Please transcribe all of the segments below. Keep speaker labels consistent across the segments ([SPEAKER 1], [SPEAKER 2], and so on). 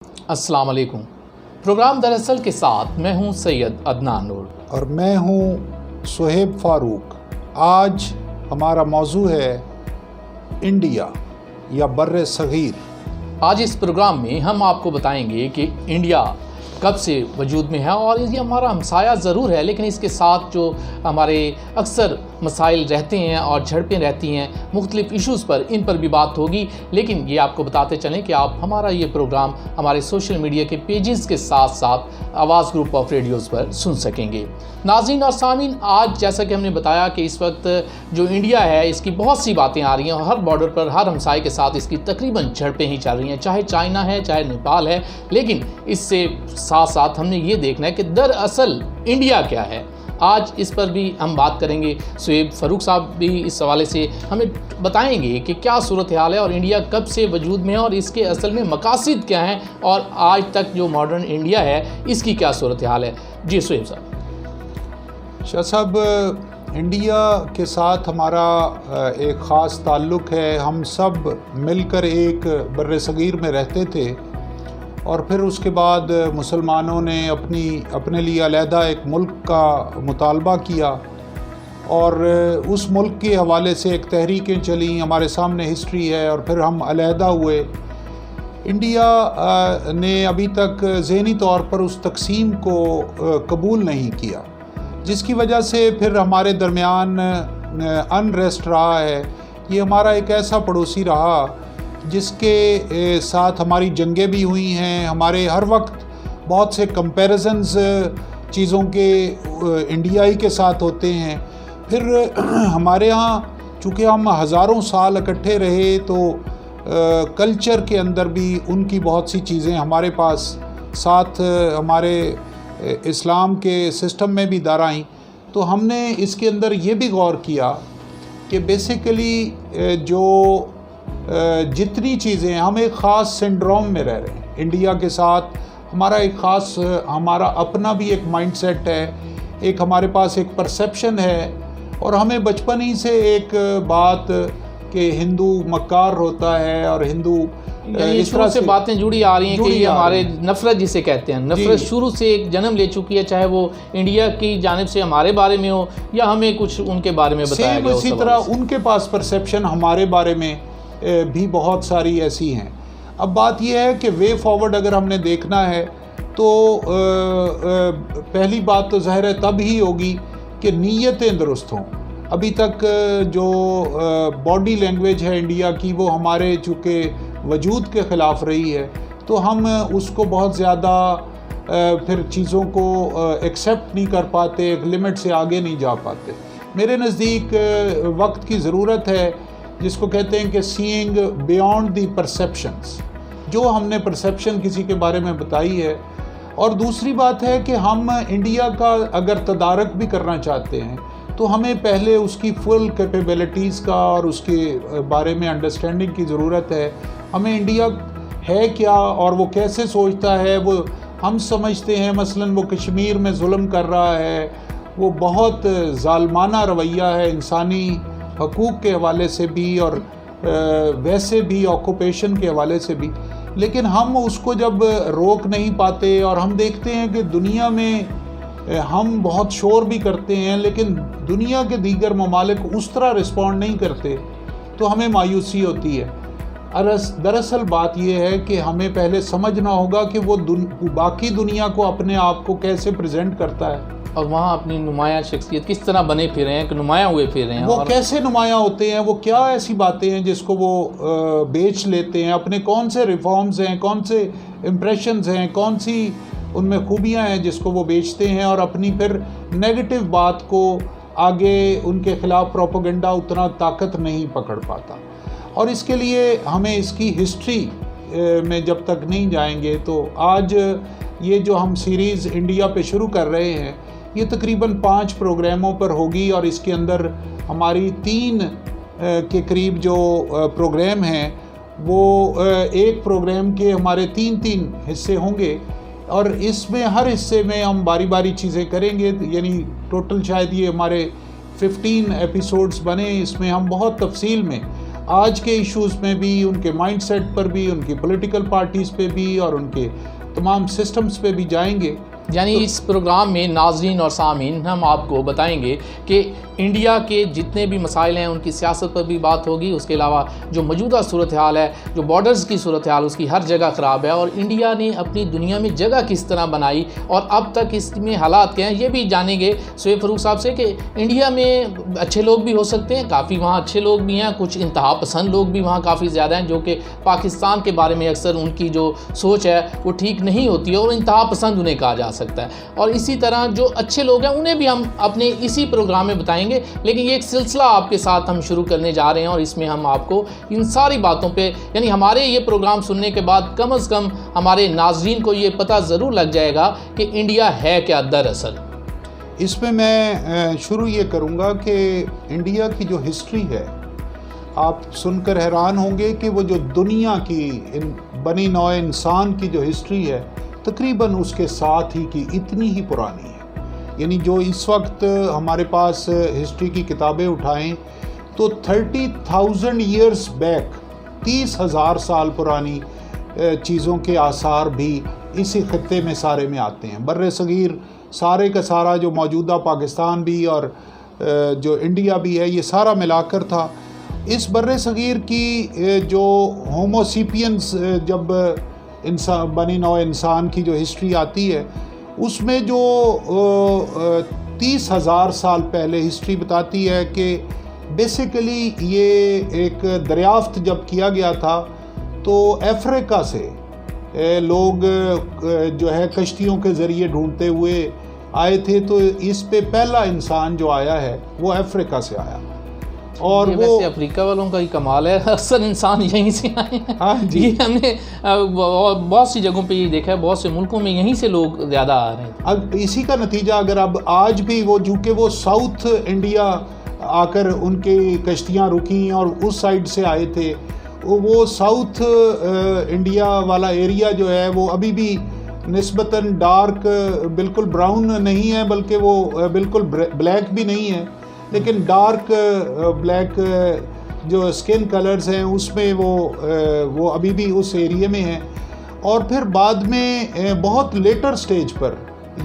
[SPEAKER 1] अस्सलाम वालेकुम। प्रोग्राम दरअसल के साथ मैं हूं सैयद अदनान नूर
[SPEAKER 2] और मैं हूँ सुहेब फारूक। आज हमारा मौजू है इंडिया या बर्र सगीर।
[SPEAKER 1] आज इस प्रोग्राम में हम आपको बताएंगे कि इंडिया कब से वजूद में है और ये हमारा हमसाया ज़रूर है, लेकिन इसके साथ जो हमारे अक्सर मसाइल रहते हैं और झड़पें रहती हैं मुख्तलिफ़ इश्यूज़ पर, इन पर भी बात होगी। लेकिन ये आपको बताते चलें कि आप हमारा ये प्रोग्राम हमारे सोशल मीडिया के पेजेस के साथ साथ आवाज़ ग्रुप ऑफ रेडियोज़ पर सुन सकेंगे। नाज़रीन और सामीन, आज जैसा कि हमने बताया कि इस वक्त जो इंडिया है इसकी बहुत सी बातें आ रही हैं और हर बॉर्डर पर हर हमसाए के साथ इसकी तकरीबन झड़पें ही चल रही हैं, चाहे चाइना है चाहे नेपाल है। लेकिन इससे साथ साथ हमने ये देखना है कि दरअसल इंडिया क्या है। आज इस पर भी हम बात करेंगे। सुहेब फारूक साहब भी इस हवाले से हमें बताएंगे कि क्या सूरत हाल है और इंडिया कब से वजूद में है और इसके असल में मकासद क्या हैं और आज तक जो मॉडर्न इंडिया है इसकी क्या सूरत हाल है। जी सुहेब साहब।
[SPEAKER 2] शाह साहब, इंडिया के साथ हमारा एक ख़ास ताल्लुक़ है। हम सब मिलकर एक बर्र सगीर में रहते थे और फिर उसके बाद मुसलमानों ने अपने लिए अलहदा एक मुल्क का मुतालबा किया और उस मुल्क के हवाले से एक तहरीकें चली। हमारे सामने हिस्ट्री है और फिर हम अलहदा हुए। इंडिया ने अभी तक ज़हनी तौर पर उस तकसीम को कबूल नहीं किया, जिसकी वजह से फिर हमारे दरमियान अनरेस्ट रहा है। ये हमारा एक ऐसा पड़ोसी रहा जिसके साथ हमारी जंगें भी हुई हैं। हमारे हर वक्त बहुत से कंपैरिजन्स चीज़ों के इंडियाई के साथ होते हैं। फिर हमारे यहाँ चूँकि हम हज़ारों साल इकट्ठे रहे तो कल्चर के अंदर भी उनकी बहुत सी चीज़ें हमारे पास साथ हमारे इस्लाम के सिस्टम में भी दर आईं। तो हमने इसके अंदर ये भी गौर किया कि बेसिकली जो जितनी चीज़ें, हम एक ख़ास सिंड्रोम में रह रहे हैं। इंडिया के साथ हमारा एक ख़ास, हमारा अपना भी एक माइंडसेट है, एक हमारे पास एक परसेप्शन है और हमें बचपन ही से एक बात कि हिंदू मक्कार होता है और हिंदू
[SPEAKER 1] इस तरह से बातें जुड़ी आ रही हैं कि ये हमारे नफ़रत जिसे कहते हैं, नफ़रत शुरू से एक जन्म ले चुकी है, चाहे वो इंडिया की जानिब से हमारे बारे में हो या हमें कुछ उनके बारे में बताया गया हो।
[SPEAKER 2] इसी तरह उनके पास परसेप्शन हमारे बारे में भी बहुत सारी ऐसी हैं। अब बात यह है कि वे फॉरवर्ड अगर हमने देखना है तो पहली बात तो ज़ाहिर है तब ही होगी कि नीयतें दुरुस्त हों। अभी तक जो बॉडी लैंग्वेज है इंडिया की वो हमारे चूँकि वजूद के ख़िलाफ़ रही है तो हम उसको बहुत ज़्यादा फिर चीज़ों को एक्सेप्ट नहीं कर पाते, एक लिमिट से आगे नहीं जा पाते। मेरे नज़दीक वक्त की ज़रूरत है जिसको कहते हैं कि सीइंग बियॉन्ड दी परसेप्शंस, जो हमने परसेप्शन किसी के बारे में बताई है। और दूसरी बात है कि हम इंडिया का अगर तदारक भी करना चाहते हैं तो हमें पहले उसकी फुल कैपेबिलिटीज़ का और उसके बारे में अंडरस्टैंडिंग की ज़रूरत है। हमें इंडिया है क्या और वो कैसे सोचता है। वो हम समझते हैं मसलन वो कश्मीर में जुल्म कर रहा है, वो बहुत ज़ालमाना रवैया है इंसानी हकूक़ के हवाले से भी और वैसे भी ऑक्यूपेशन के हवाले से भी, लेकिन हम उसको जब रोक नहीं पाते और हम देखते हैं कि दुनिया में हम बहुत शोर भी करते हैं लेकिन दुनिया के दीगर ममालिक उस तरह रिस्पॉन्ड नहीं करते तो हमें मायूसी होती है। दरअसल बात यह है कि हमें पहले समझना होगा कि वो बाकी दुनिया को अपने आप को कैसे प्रेजेंट करता है
[SPEAKER 1] और वहाँ अपनी नुमायाँ शख्सियत किस तरह बने फिर रहे हैं कि नुमायाँ हुए फिर रहे हैं,
[SPEAKER 2] वो कैसे नुमायाँ होते हैं, वो क्या ऐसी बातें हैं जिसको वो बेच लेते हैं, अपने कौन से रिफॉर्म्स हैं, कौन से इम्प्रेशंस हैं, कौन सी उनमें खूबियाँ हैं जिसको वो बेचते हैं और अपनी फिर नेगेटिव बात को आगे उनके ख़िलाफ़ प्रोपेगेंडा उतना ताकत नहीं पकड़ पाता। और इसके लिए हमें इसकी हिस्ट्री में जब तक नहीं जाएंगे तो आज ये जो हम सीरीज़ इंडिया पे शुरू कर रहे हैं ये तकरीबन 5 प्रोग्रामों पर होगी और इसके अंदर हमारी 3 के करीब जो प्रोग्राम हैं वो एक प्रोग्राम के हमारे 3 हिस्से होंगे और इसमें हर हिस्से में हम बारी बारी चीज़ें करेंगे। यानी टोटल शायद ये हमारे 15 एपिसोड्स बने। इसमें हम बहुत तफसील में آج کے ایشوز میں بھی، ان کے مائنڈ سیٹ پر بھی، ان کی پولیٹیکل پارٹیز پہ بھی اور ان کے تمام سسٹمز پہ بھی جائیں گے.
[SPEAKER 1] یعنی اس پروگرام میں ناظرین اور سامعین ہم آپ کو بتائیں گے کہ انڈیا کے جتنے بھی مسائل ہیں ان کی سیاست پر بھی بات ہوگی. اس کے علاوہ جو موجودہ صورتحال ہے، جو بارڈرز کی صورتحال، اس کی ہر جگہ خراب ہے، اور انڈیا نے اپنی دنیا میں جگہ کس طرح بنائی اور اب تک اس میں حالات کیا ہیں، یہ بھی جانیں گے سہیب فاروق صاحب سے کہ انڈیا میں اچھے لوگ بھی ہو سکتے ہیں، کافی وہاں اچھے لوگ بھی ہیں، کچھ انتہا پسند لوگ بھی وہاں کافی زیادہ ہیں جو کہ پاکستان کے بارے میں اکثر ان کی جو سوچ ہے وہ ٹھیک نہیں ہوتی ہے اور انتہا پسند انہیں کہا جا سکتا ہے. اور اسی طرح جو اچھے لوگ ہیں انہیں بھی ہم اپنے اسی پروگرام میں بتائیں گے. لیکن یہ ایک سلسلہ آپ کے ساتھ ہم شروع کرنے جا رہے ہیں اور اس میں ہم آپ کو ان ساری باتوں پہ، یعنی ہمارے یہ پروگرام سننے کے بعد کم از کم ہمارے ناظرین کو یہ پتہ ضرور لگ جائے گا کہ انڈیا ہے کیا دراصل.
[SPEAKER 2] اس میں شروع یہ کروں گا کہ انڈیا کی جو ہسٹری ہے، آپ سن کر حیران ہوں گے کہ وہ جو دنیا کی بنی نوع انسان کی جو ہسٹری ہے تقریباً اس کے ساتھ ہی کی اتنی ہی پرانی ہے. یعنی جو اس وقت ہمارے پاس ہسٹری کی کتابیں اٹھائیں تو 30,000 ایئرز بیک، 30,000 سال پرانی چیزوں کے آثار بھی اسی خطے میں سارے میں آتے ہیں. بر صغیر سارے کا سارا جو موجودہ پاکستان بھی اور جو انڈیا بھی ہے یہ سارا ملا کر تھا. اس بر صغیر کی جو ہومو سیپینز جب بنی نوع انسان کی جو ہسٹری آتی ہے اس میں جو 30,000 سال پہلے ہسٹری بتاتی ہے کہ بیسیکلی یہ ایک دریافت جب کیا گیا تھا تو افریقہ سے لوگ جو ہے کشتیوں کے ذریعے ڈھونڈتے ہوئے آئے تھے. تو اس پہ پہلا انسان جو آیا ہے وہ افریقہ سے آیا. اور
[SPEAKER 1] وہ ویسے افریقہ والوں کا ہی کمال ہے، اکثر انسان یہیں سے آئے ہیں.
[SPEAKER 2] ہاں جی،
[SPEAKER 1] یہ ہم نے بہت سی جگہوں پہ یہ دیکھا ہے، بہت سے ملکوں میں یہیں سے لوگ زیادہ آ رہے ہیں.
[SPEAKER 2] اب اسی کا نتیجہ اگر اب آج بھی چونکہ وہ ساؤتھ انڈیا آ کر ان کی کشتیاں رکیں اور اس سائڈ سے آئے تھے، وہ ساؤتھ انڈیا والا ایریا جو ہے وہ ابھی بھی نسبتاً ڈارک، بالکل براؤن نہیں ہے بلکہ وہ بالکل بلیک بھی نہیں ہے، لیکن ڈارک بلیک جو سکن کلرز ہیں اس میں وہ ابھی بھی اس ایریے میں ہیں. اور پھر بعد میں بہت لیٹر سٹیج پر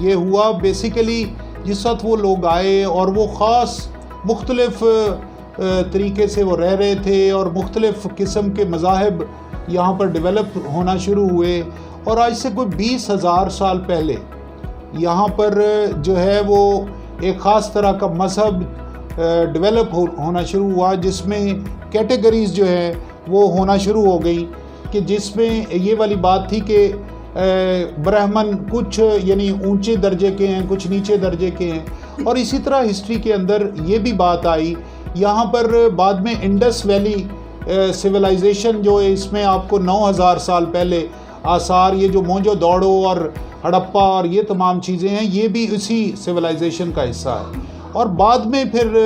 [SPEAKER 2] یہ ہوا بیسیکلی جس وقت وہ لوگ آئے اور وہ خاص مختلف طریقے سے وہ رہ رہے تھے اور مختلف قسم کے مذاہب یہاں پر ڈیولپ ہونا شروع ہوئے. اور آج سے کوئی 20,000 سال پہلے یہاں پر جو ہے وہ ایک خاص طرح کا مذہب ڈیولپ ہونا شروع ہوا جس میں کیٹیگریز جو ہے وہ ہونا شروع ہو گئی کہ جس میں یہ والی بات تھی کہ برہمن کچھ یعنی اونچے درجے کے ہیں، کچھ نیچے درجے کے ہیں. اور اسی طرح ہسٹری کے اندر یہ بھی بات آئی یہاں پر بعد میں انڈس ویلی سویلائزیشن جو ہے اس میں آپ کو 9,000 سال پہلے آثار، یہ جو موہنجو داڑو اور ہڑپا اور یہ تمام چیزیں ہیں یہ بھی اسی سویلائزیشن کا حصہ ہے. اور بعد میں پھر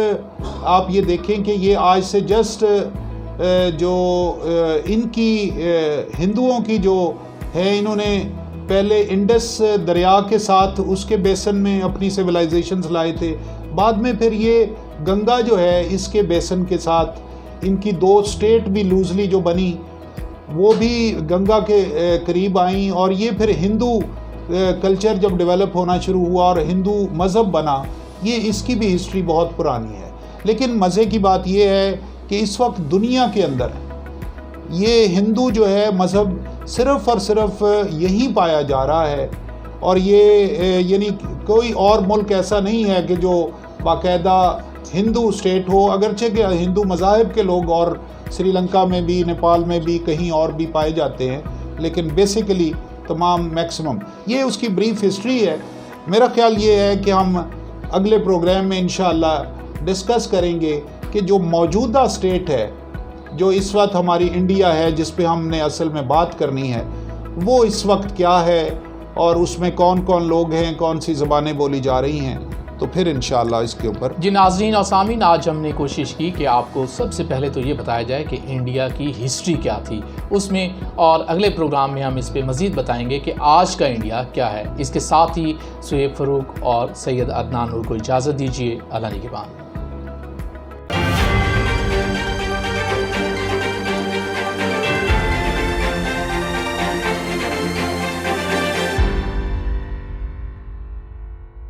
[SPEAKER 2] آپ یہ دیکھیں کہ یہ آج سے جسٹ جو ان کی ہندوؤں کی جو ہے انہوں نے پہلے انڈس دریا کے ساتھ اس کے بیسن میں اپنی سویلائزیشنز لائے تھے. بعد میں پھر یہ گنگا جو ہے اس کے بیسن کے ساتھ ان کی 2 اسٹیٹ بھی لوزلی جو بنی وہ بھی گنگا کے قریب آئیں. اور یہ پھر ہندو کلچر جب ڈیولپ ہونا شروع ہوا اور ہندو مذہب بنا، یہ اس کی بھی ہسٹری بہت پرانی ہے. لیکن مزے کی بات یہ ہے کہ اس وقت دنیا کے اندر یہ ہندو جو ہے مذہب صرف اور صرف یہی پایا جا رہا ہے. اور یہ یعنی کوئی اور ملک ایسا نہیں ہے کہ جو باقاعدہ ہندو اسٹیٹ ہو، اگرچہ کہ ہندو مذاہب کے لوگ اور سری لنکا میں بھی، نیپال میں بھی، کہیں اور بھی پائے جاتے ہیں، لیکن بیسیکلی تمام میکسیمم یہ اس کی بریف ہسٹری ہے. میرا خیال یہ ہے کہ ہم اگلے پروگرام میں انشاءاللہ ڈسکس کریں گے کہ جو موجودہ اسٹیٹ ہے، جو اس وقت ہماری انڈیا ہے جس پہ ہم نے اصل میں بات کرنی ہے، وہ اس وقت کیا ہے اور اس میں کون کون لوگ ہیں، کون سی زبانیں بولی جا رہی ہیں. تو پھر انشاءاللہ اس کے اوپر
[SPEAKER 1] جی ناظرین اور سامعین، آج ہم نے کوشش کی کہ آپ کو سب سے پہلے تو یہ بتایا جائے کہ انڈیا کی ہسٹری کیا تھی اس میں، اور اگلے پروگرام میں ہم اس پہ مزید بتائیں گے کہ آج کا انڈیا کیا ہے. اس کے ساتھ ہی سہیب فاروق اور سید عدنان نور کو اجازت دیجیے. اللہ نگہبان.